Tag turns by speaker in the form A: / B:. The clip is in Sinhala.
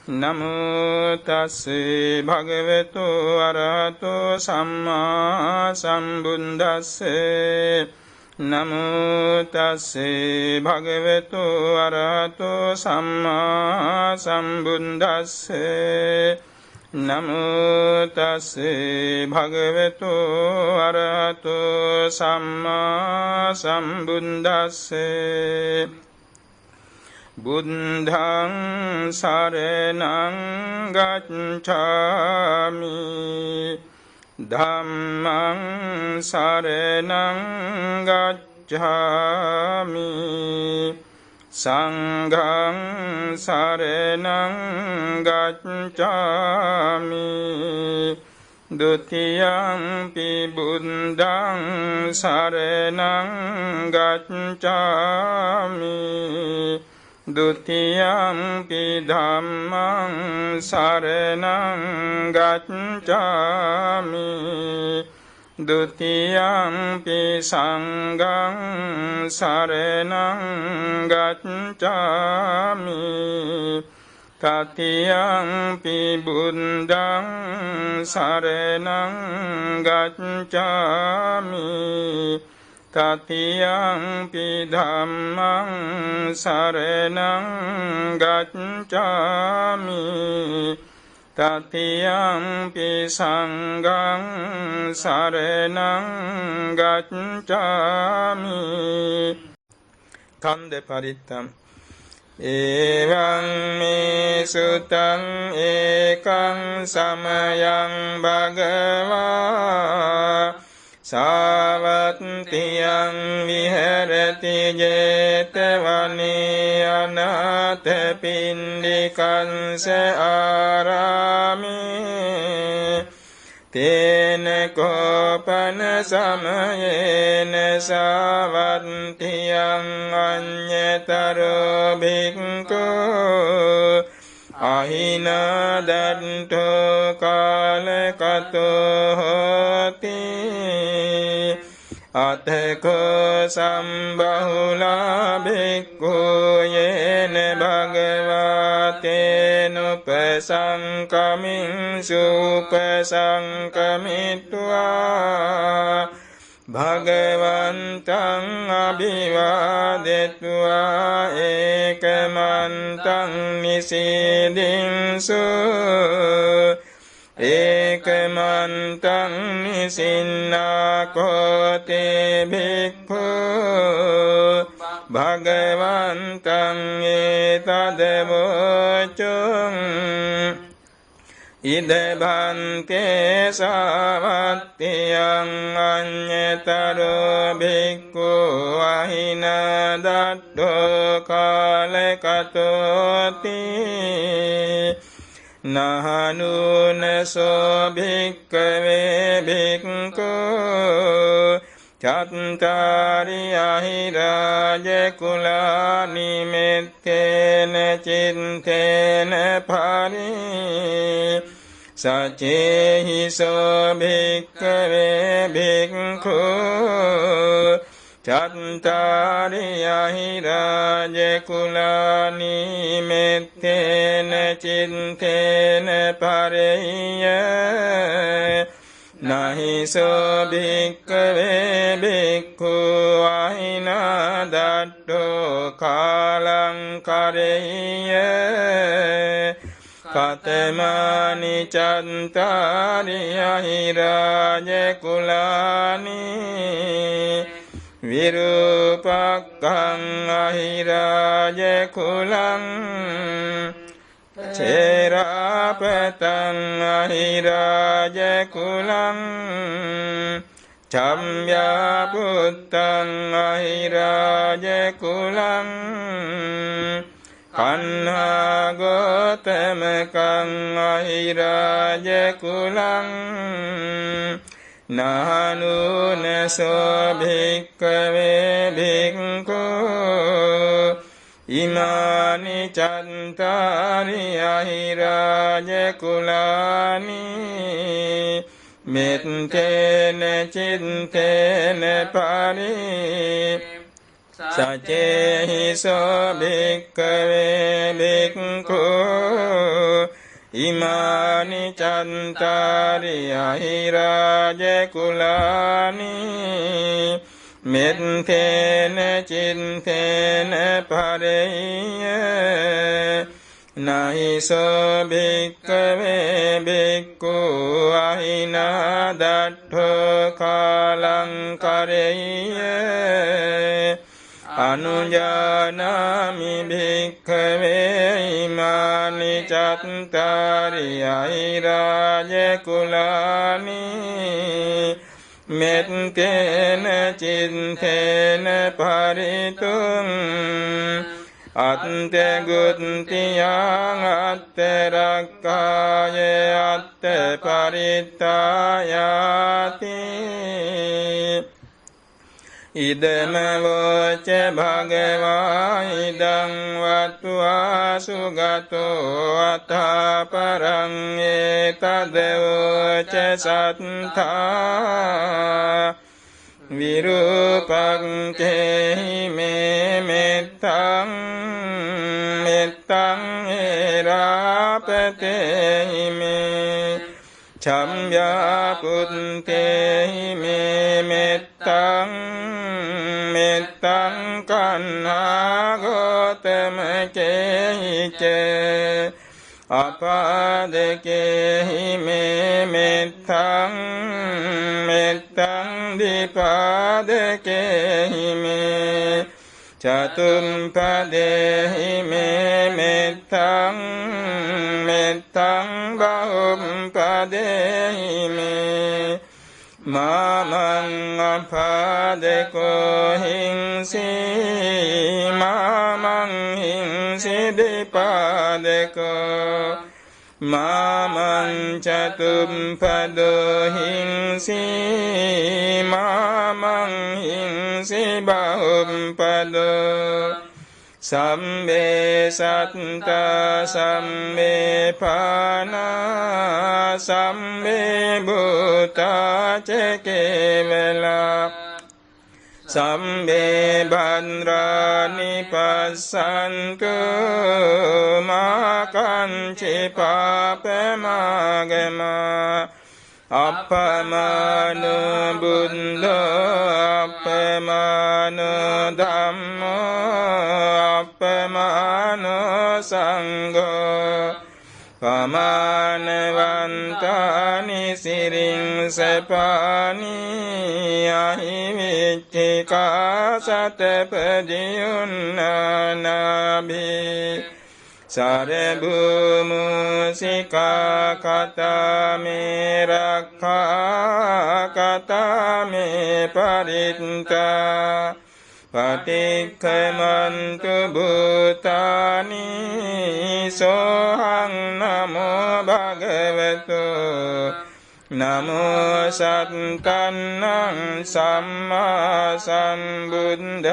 A: නමෝ තස්සේ භගවතු අරහතෝ සම්මා සම්බුද්දස්සේ නමෝ තස්සේ භගවතු අරහතෝ සම්මා සම්බුද්දස්සේ නමෝ තස්සේ භගවතු අරහතෝ සම්මා සම්බුද්දස්සේ බුද්ධං සරණං ගච්ඡාමි ධම්මං සරණං ගච්ඡාමි සංඝං සරණං ගච්ඡාමි ဒုတိယံ පි බුද්ධං සරණං ගච්ඡාමි ဒုတိယံ පි ධම්මං සරණං ගච්ඡාමි ဒုတိယံ පි සංඝං සරණං ගච්ඡාමි တတိယံ පි බුද්ධං සරණං ගච්ඡාමි တတိယံ පි ධම්මං සරණං ගච්ඡාමි တတိယံ පි සංඝං සරණං ගච්ඡාමි ခန္ဓ පරිත්තම් එවං මේ සුතං ඒකං සමයං භගවා සාවත්තියං විහෙරති ජේතවනේ අනාථ පිණ්ඩිකං ආරාමේ තේන කෝපන සමයේන සාවත්තියං අඤ්ඤතරෝ භික්ඛෝ අහිනදන්තෝ කාලකතෝ හෝති අතකෝ සම්බහුලා භික්ඛෝ යේන භගවතේනුපසංකමින් සුපසංකමිත්වා භගවන්තං අභිවාදෙත්වා ඒකමන්තං නිසීදින්සු ඒකමන්තං නිසින්නාකෝතේ භික්ඛු භගවන්තං ඒතදවචං ඉද භන්තේ සාවත්තියං අඤ්ඤතරෝ භික්ඛු අහිනදත්තෝ කාලකතෝති නහනුනසෝ භික්ඛවේ භික්ඛු චත්තාරි අහිරාජ කුලානි මෙත්තේන චින්තේන පරි සචේහිසෝ භික්ඛවේ භික්ඛු චත්තාරි අහිරාජ කුලානි මෙත්තේන චින්තේන පරෙය්‍ය නහිසෝ භික්ඛවේ භික්ඛු අහිනදත්තෝ කාලං කරෙය්‍ය කතමානි චත්තාරි අහිරාජ කුලානි විරූපක්ඛං අහිරාජ කුලං චේරාපතං අහිරාජ කුලං චම්යාපුත්තං අහිරාජ කුලං කන්හාගෝතමකං අහිරාජ කුලං නානුනසෝ භික්ඛවේ භික්ඛු ඉමානි චත්තාරි අහිරාජ කුලානි මෙත්තේන චින්තේන පරි සචේහිසෝ භික්ඛවේ භික්ඛු ඉමානි චන්තාරි අහිරාජ කුලානි මෙත්තේන චින්තේන පරෙය්‍ය නහිසෝ භික්ඛවේ භික්ඛු අහිනා දට්ඨෝ කාලං කරෙය්‍ය අනුජානාමි භික්ඛවේ ඉමානි චත්තාරි අහිරාජ කුලානි මෙත්තේන චින්තේන පරිතුං අත්ථ ගුත්තියං අත්ථ රක්ඛාය අත්ථ පරිත්තායාති ඉදම වෝච භගවා ඉදං වත්වා සුගතෝ අත්ථ පරං ඒතදවෝච සත්තා විරූපං මේ මෙත්තං මෙත්තං ඒරාපතේ මේ චම්යා පුත්තේ මේ මෙත්තං මෙත්තං කන්නා ගෝතම කේච අපාදකේ මේ මෙත්තං මෙත්තං දීපාදකේ මේ චතුම්පදේ මේ මෙත්තං මෙත්තං බහුම්පදේ මේ මාමං අපාදකෝ හිංසි මාමං හිංසි දීපාදකෝ මාමං චතුම්පදෝ හිංසි මාමං හිංසි බහුම්පදෝ සම්මේ සත්තා සම්මේ පානා සම්මේ භූතා චකේවලා සම්මේ භද්‍රානි පස්සන්තු මාකංචි පාපමාගමා අපමාන බුද්ධ අපමාන ධම්ම අපමාන සංඝ පමානවන්තානි සිරින් සපානි අහිවිච්චිකා සතපදියුන්නානාභි සරභූමුසිකා කතාමේ රක්ඛා කතාමේ පරිත්තා පටික්ඛමන්තු භූතානි සෝහං නමෝ භගවතු නමෝ සත්තන්නං සම්මා සම්බුද්ධානන්ති